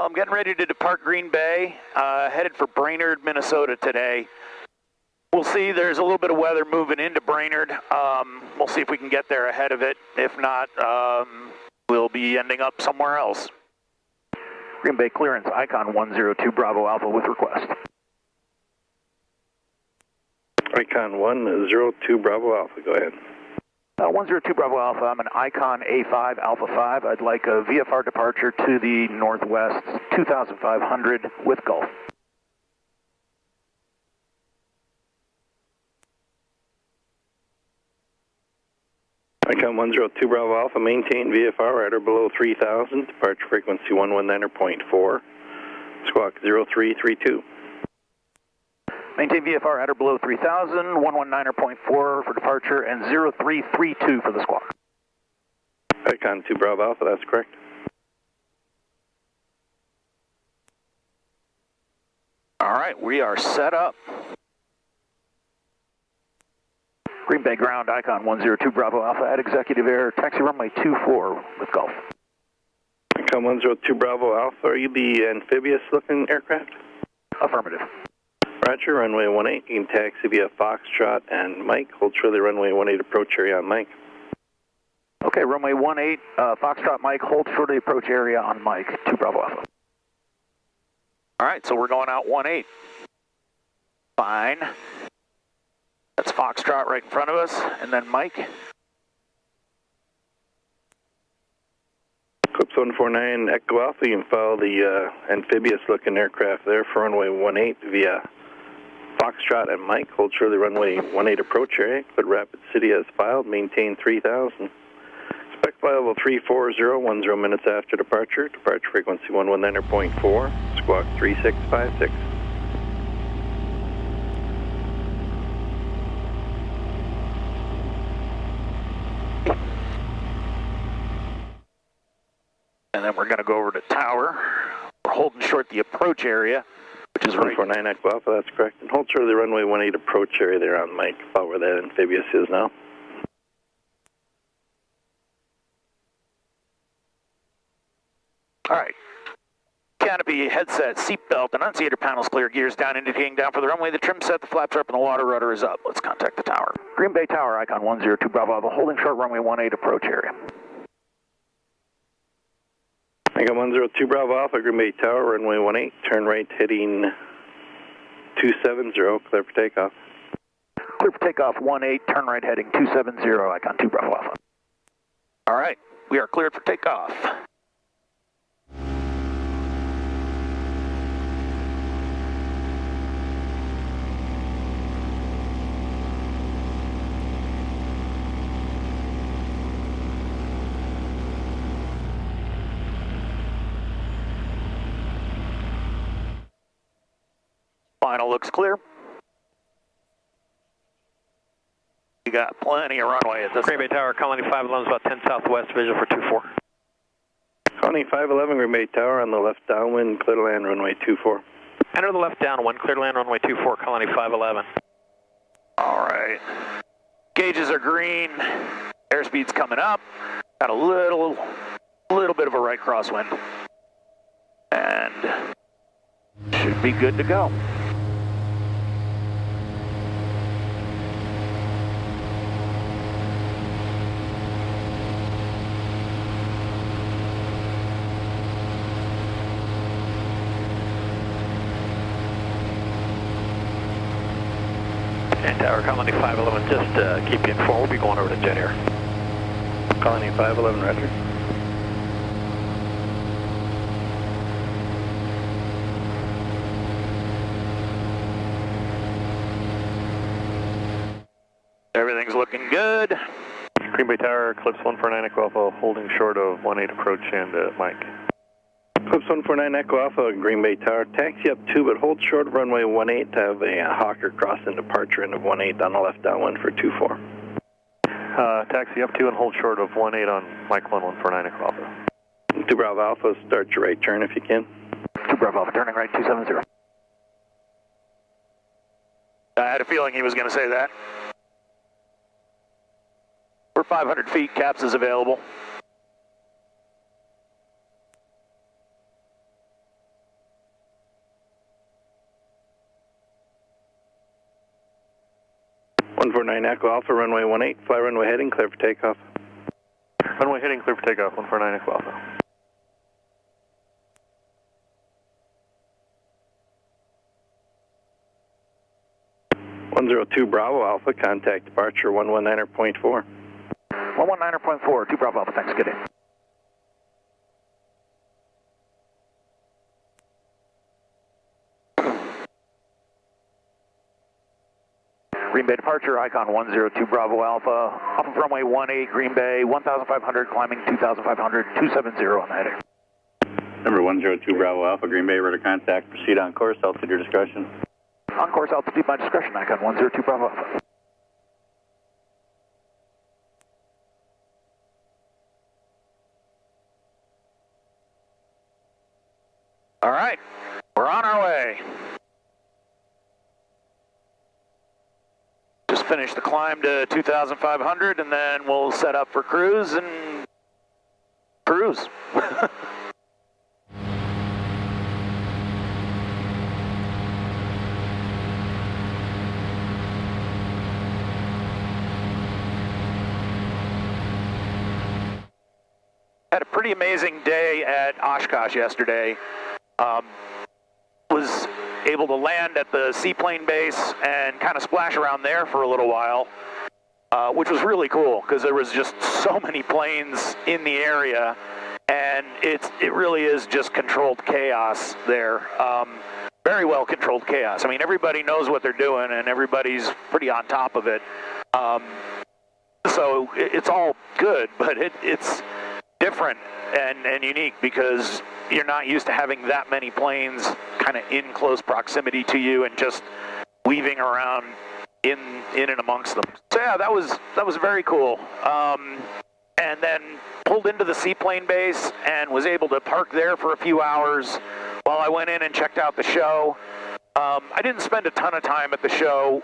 Well, I'm getting ready to depart Green Bay, headed for Brainerd, Minnesota today. We'll see, there's a little bit of weather moving into Brainerd. We'll see if we can get there ahead of it. If not, we'll be ending up somewhere else. Green Bay clearance, Icon 102 Bravo Alpha with request. Icon 102 Bravo Alpha, go ahead. 102 Bravo Alpha, I'm an Icon A5 Alpha 5. I'd like a VFR departure to the northwest, 2,500 with Gulf. Icon 102 Bravo Alpha, maintain VFR at or below 3,000, departure frequency 119.4, squawk 0332. Maintain VFR at or below 3,000, 119.4 for departure, and 0332 for the squawk. Icon 2 Bravo Alpha, that's correct. All right, we are set up. Green Bay ground, Icon 102 Bravo Alpha at executive air, taxi runway 24 with Gulf. Icon 102 Bravo Alpha, are you the amphibious looking aircraft? Affirmative. Roger, runway 18, you can taxi via Foxtrot and Mike, hold short of the runway 18 approach area on Mike. Okay, runway 18, Foxtrot Mike, hold short of the approach area on Mike, 2 Bravo Alpha. All right, so we're going out 18. Fine. That's Foxtrot right in front of us, and then Mike. Clips 149 Echo Alpha, you can follow the amphibious looking aircraft there for runway 18 via Foxtrot and Mike, hold short of the runway 18 approach area, but Rapid City has filed, maintain 3,000. Expect flight level 340, 10 minutes after departure, departure frequency 119.4, squawk 3656. And then we're going to go over to tower. We're holding short the approach area, which is right. 149 Echo Alpha, that's correct. And hold short of the runway 18 approach area there on Mike, about where that amphibious is now. All right. Canopy, headset, seatbelt, annunciator panels clear, gears down, indicating down for the runway. The trim set, the flaps are up, and the water rudder is up. Let's contact the tower. Green Bay Tower, Icon 102 Bravo Alpha, holding short runway 18 approach area. Icon 102 Bravo Alpha, Green Bay Tower, runway 18, turn right heading 270, clear for takeoff. Clear for takeoff 18, turn right heading 270, Icon 2 Bravo Alpha. All right, we are cleared for takeoff. Final looks clear. You got plenty of runway at this Green Bay Tower, Colony 511 is about 10 southwest, visual for 24. Colony 511, Green Bay Tower on the left downwind, clear to land runway 24. Enter the left downwind, clear to land runway 24, Colony 511. All right. Gauges are green. Airspeed's coming up. Got a little bit of a right crosswind. And should be good to go. And Tower, Colony 511, just keep you informed. We'll be going over to jet air. Colony 511, roger. Everything's looking good. Green Bay Tower, Eclipse 149 Echo Alpha, holding short of 18 approach and Mike. Eclipse 149 Echo Alpha, Green Bay Tower, taxi up 2, but hold short of runway 18 to have a Hawker cross and departure end of 18 on the left downwind for 24. Taxi up 2 and hold short of 18 on Mike 1149 Echo Alpha. 2 Bravo Alpha, start your right turn if you can. 2 Bravo Alpha, turning right 270. I had a feeling he was going to say that. We're 500 feet, CAPS is available. 149 Echo Alpha, runway 18, fly runway heading, clear for takeoff. Runway heading, clear for takeoff, 149 Echo Alpha. .2 Bravo Alpha, contact departure 119.4. 119.4, 2 Bravo Alpha, thanks, good day. Green Bay departure, Icon 102 Bravo Alpha, off of runway 18, Green Bay, 1,500, climbing 2,500, 270 on the heading. Number 102 Bravo Alpha, Green Bay, radar contact, proceed on course, altitude your discretion. On course, altitude my discretion, Icon 102 Bravo Alpha. All right, we're on our way. Just finished the climb to 2,500 and then we'll set up for cruise and cruise. Had a pretty amazing day at Oshkosh yesterday. Was able to land at the seaplane base and kind of splash around there for a little while, which was really cool because there was just so many planes in the area, and it really is just controlled chaos there. Very well controlled chaos. I mean, everybody knows what they're doing and everybody's pretty on top of it. So it's all good, but it's different and unique because you're not used to having that many planes kind of in close proximity to you and just weaving around in and amongst them. So yeah, that was very cool. And then pulled into the seaplane base and was able to park there for a few hours while I went in and checked out the show. I didn't spend a ton of time at the show.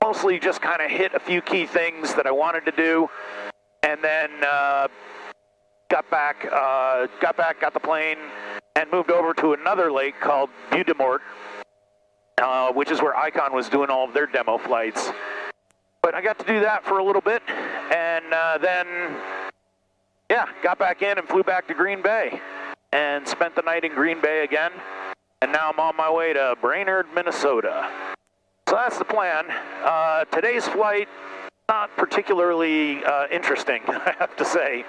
Mostly just kind of hit a few key things that I wanted to do, and then got back, got the plane, and moved over to another lake called Budemort, which is where Icon was doing all of their demo flights. But I got to do that for a little bit, and then, yeah, got back in and flew back to Green Bay, and spent the night in Green Bay again, and now I'm on my way to Brainerd, Minnesota. So that's the plan. Today's flight, not particularly interesting, I have to say.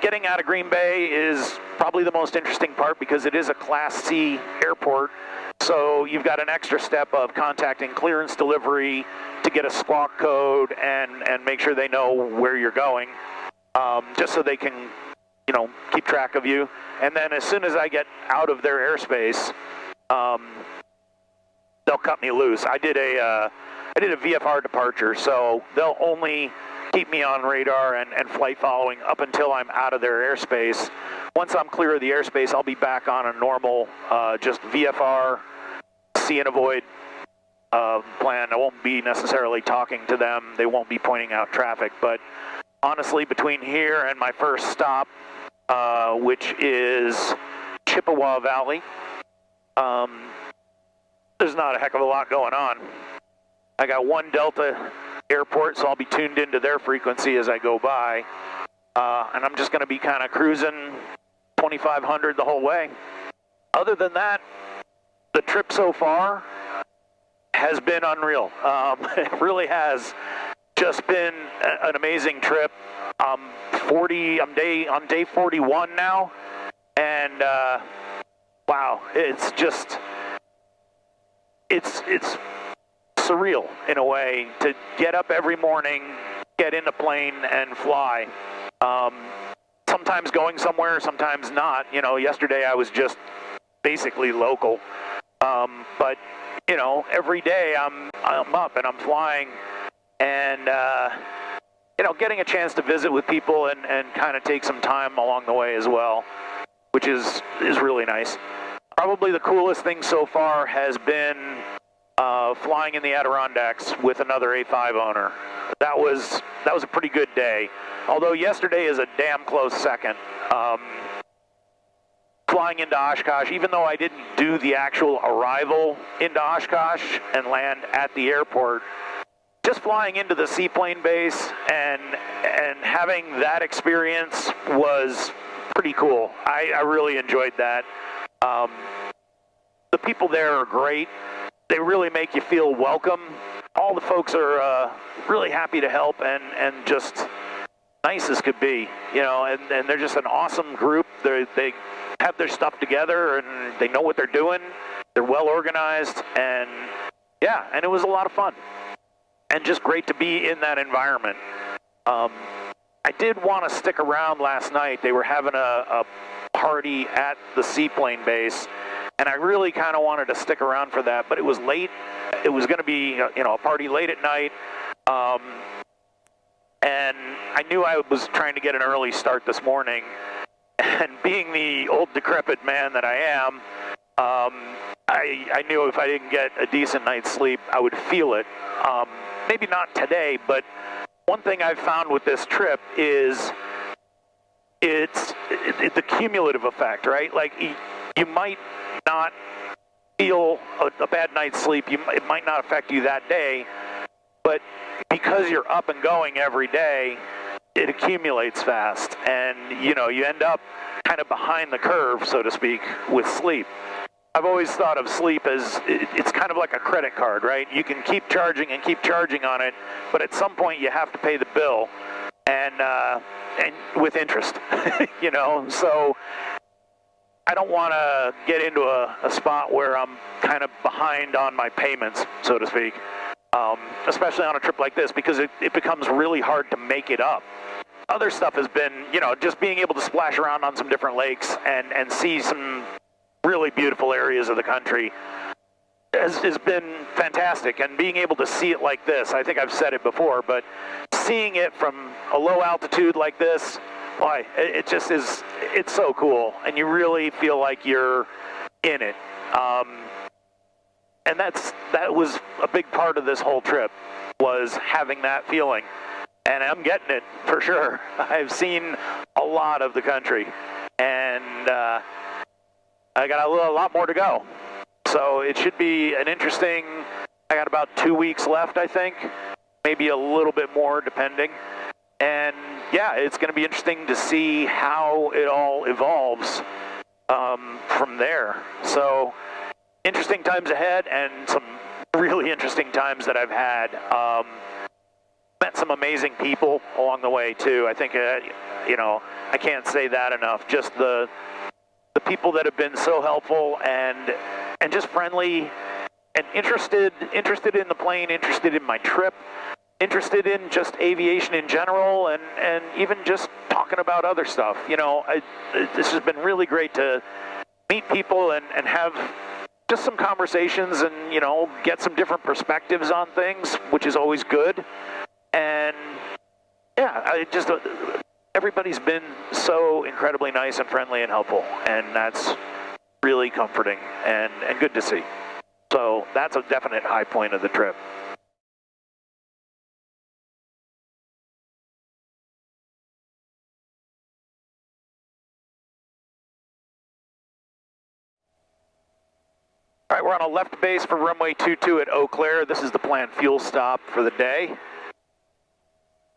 Getting out of Green Bay is probably the most interesting part because it is a Class C airport, so you've got an extra step of contacting clearance delivery to get a squawk code and make sure they know where you're going, just so they can, you know, keep track of you. And then as soon as I get out of their airspace, they'll cut me loose. I did a VFR departure, so they'll only keep me on radar and flight following up until I'm out of their airspace. Once I'm clear of the airspace, I'll be back on a normal, just VFR, see and avoid plan. I won't be necessarily talking to them. They won't be pointing out traffic, but honestly, between here and my first stop, which is Chippewa Valley, there's not a heck of a lot going on. I got one Delta airport, so I'll be tuned into their frequency as I go by. And I'm just going to be kind of cruising 2,500 the whole way. Other than that, the trip so far has been unreal. It really has just been an amazing trip. I'm on day 41 now, and wow, it's just, it's surreal in a way to get up every morning, get in a plane and fly. Sometimes going somewhere, sometimes not. You know, yesterday I was just basically local. But, you know, every day I'm up and I'm flying and, you know, getting a chance to visit with people and kind of take some time along the way as well, which is really nice. Probably the coolest thing so far has been flying in the Adirondacks with another A5 owner. That was a pretty good day. Although yesterday is a damn close second. Flying into Oshkosh, even though I didn't do the actual arrival into Oshkosh and land at the airport, just flying into the seaplane base and having that experience was pretty cool. I really enjoyed that. The people there are great. They really make you feel welcome. All the folks are really happy to help and just nice as could be, you know, and they're just an awesome group. They have their stuff together and they know what they're doing. They're well organized, and yeah, and it was a lot of fun and just great to be in that environment. I did want to stick around last night. They were having a party at the seaplane base, and I really kind of wanted to stick around for that, but it was late. It was going to be, you know, a party late at night, and I knew I was trying to get an early start this morning, and being the old decrepit man that I am, I knew if I didn't get a decent night's sleep, I would feel it. Maybe not today, but one thing I've found with this trip is it's the cumulative effect, right? Like, you might not feel a bad night's sleep. It might not affect you that day, but because you're up and going every day, it accumulates fast, and you know, you end up kind of behind the curve, so to speak, with sleep. I've always thought of sleep as it's kind of like a credit card, right? You can keep charging and keep charging on it, but at some point you have to pay the bill, and with interest, you know. So I don't want to get into a spot where I'm kind of behind on my payments, so to speak, especially on a trip like this, because it becomes really hard to make it up. Other stuff has been, you know, just being able to splash around on some different lakes and see some really beautiful areas of the country has been fantastic. And being able to see it like this, I think I've said it before, but seeing it from a low altitude like this, boy, it just is, it's so cool. And you really feel like you're in it. And that was a big part of this whole trip, was having that feeling. And I'm getting it, for sure. I've seen a lot of the country, and I got a lot more to go. So it should be an interesting, I got about 2 weeks left, I think, maybe a little bit more depending. And yeah, it's going to be interesting to see how it all evolves from there. So interesting times ahead, and some really interesting times that I've had. Met some amazing people along the way too. I think, you know, I can't say that enough. Just the people that have been so helpful and just friendly and interested in the plane, interested in my trip, interested in just aviation in general, and even just talking about other stuff. You know, this has been really great to meet people and have just some conversations and, you know, get some different perspectives on things, which is always good. And yeah, everybody's been so incredibly nice and friendly and helpful, and that's really comforting and good to see. So that's a definite high point of the trip. All right, we're on a left base for runway 22 at Eau Claire. This is the planned fuel stop for the day.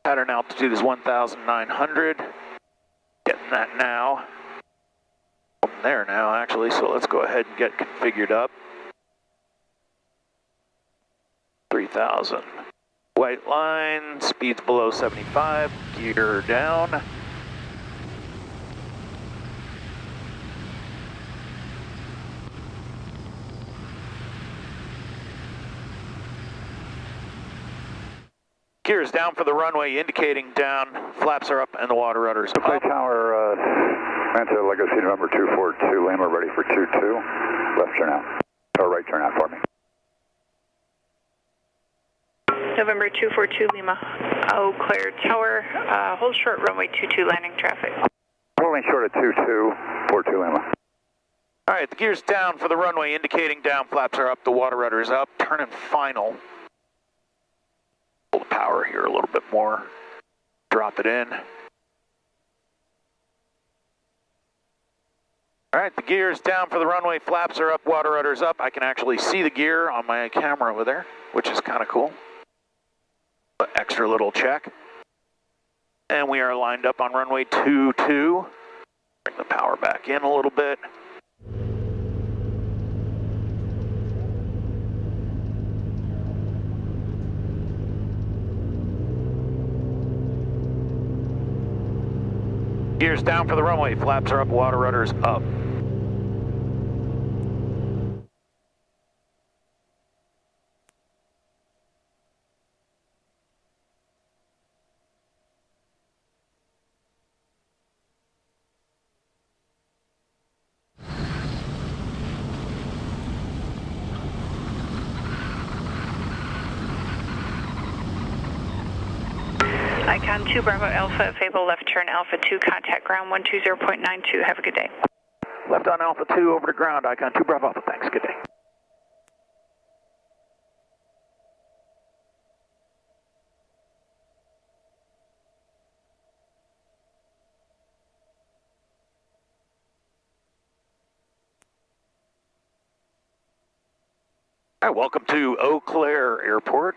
Pattern altitude is 1,900. Getting that now. I'm there now, actually, so let's go ahead and get configured up. 3,000. White line, speeds below 75, gear down. Gear is down for the runway, indicating down. Flaps are up and the water rudder's up. Play tower, Manta Legacy November 242, Lima ready for 22. Left turn out, or right turn out for me. November 242 Lima, Eau Claire Tower, hold short runway 22 landing traffic. Holding short at 2242 Lima. All right, the gear's down for the runway, indicating down. Flaps are up, the water rudder's up. Turn and final. Pull the power here a little bit more. Drop it in. All right, the gear's down for the runway. Flaps are up, water rudder's up. I can actually see the gear on my camera over there, which is kind of cool. Extra little check. And we are lined up on runway 22. Bring the power back in a little bit. Gears down for the runway, flaps are up, water rudders up. Icon 2 Bravo Alpha, Fable left turn Alpha 2, contact ground 120.92. Have a good day. Left on Alpha 2 over to ground, Icon 2 Bravo Alpha, thanks, good day. All right, welcome to Eau Claire Airport.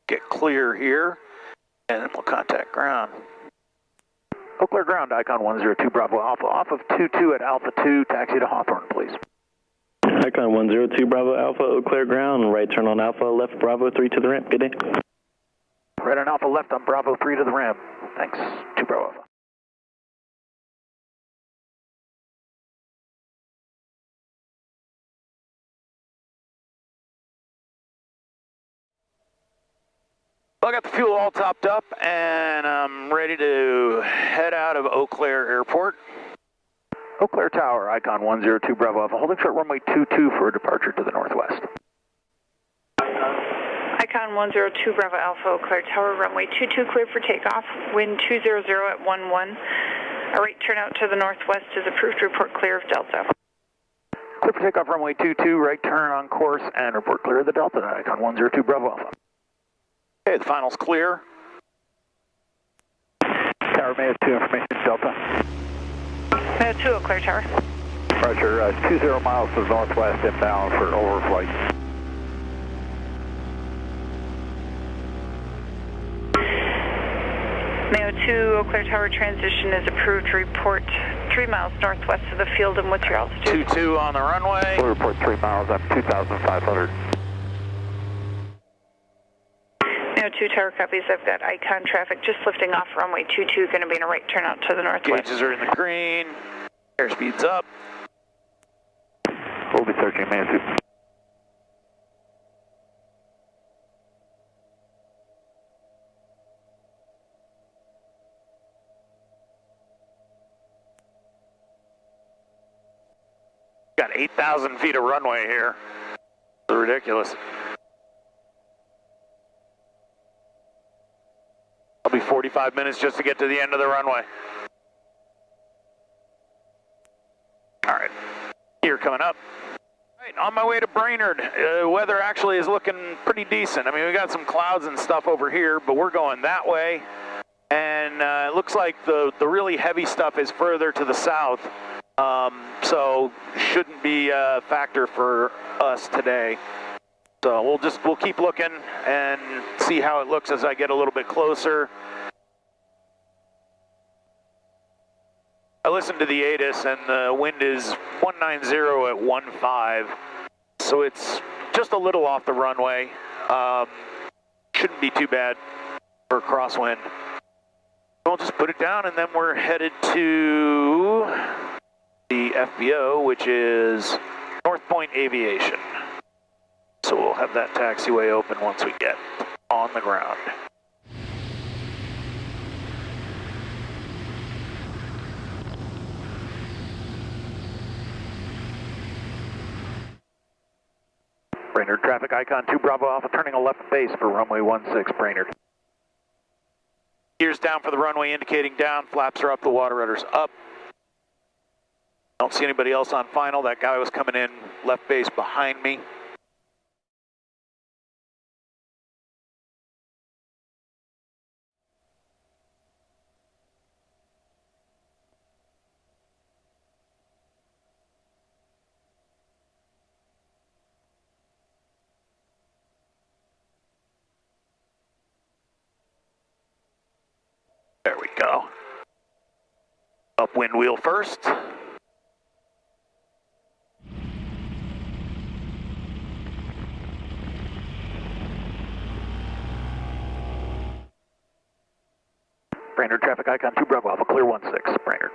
Get clear here, and then we'll contact ground. Eau Claire ground, Icon 102 Bravo Alpha, off of 22 at Alpha 2, taxi to Hawthorne, please. Icon 102 Bravo Alpha, Eau Claire ground, right turn on Alpha, left Bravo 3 to the ramp, good day. Right on Alpha, left on Bravo 3 to the ramp, thanks, 2 Bravo Alpha. Well, I got the fuel all topped up, and I'm ready to head out of Eau Claire Airport. Eau Claire Tower, Icon 102 Bravo Alpha, holding short runway 22 for a departure to the northwest. Icon 102 Bravo Alpha, Eau Claire Tower, runway 22 cleared for takeoff, wind 200 at 11. A right turnout to the northwest is approved, report clear of Delta. Clear for takeoff, runway 22, right turn on course, and report clear of the Delta, Icon 102 Bravo Alpha. Okay, the final's clear. Tower, May have 2 information, Delta. May have 2 Eau Claire Tower. Roger, 20 miles to the northwest inbound for overflight. Mayo 2 Eau Claire Tower transition is approved to report 3 miles northwest of the field, and what's your altitude? 22 on the runway. We'll report 3 miles, I'm 2,500. Mayo 2 Tower copies, I've got Icon traffic just lifting off runway 22, going to be in a right turnout to the northwest. Gauges are in the green, airspeed's up. We'll be searching Mayo 2. Got 8,000 feet of runway here. It's ridiculous. I'll be 45 minutes just to get to the end of the runway. All right, here coming up. All right, on my way to Brainerd. Weather actually is looking pretty decent. I mean, we got some clouds and stuff over here, but we're going that way. And it looks like the really heavy stuff is further to the south. So shouldn't be a factor for us today. So we'll keep looking and see how it looks as I get a little bit closer. I listened to the ATIS and the wind is 190 at 15. So it's just a little off the runway. Shouldn't be too bad for crosswind. We'll just put it down and then we're headed to the FBO, which is North Point Aviation. So we'll have that taxiway open once we get on the ground. Brainerd traffic, Icon 2 Bravo Alpha, turning a left base for runway 16 Brainerd. Gears down for the runway, indicating down, flaps are up, the water rudder's up. Don't see anybody else on final. That guy was coming in left base behind me. So, upwind wheel first. Brainerd traffic icon 2 Bravo Alpha, clear 16, Brainerd.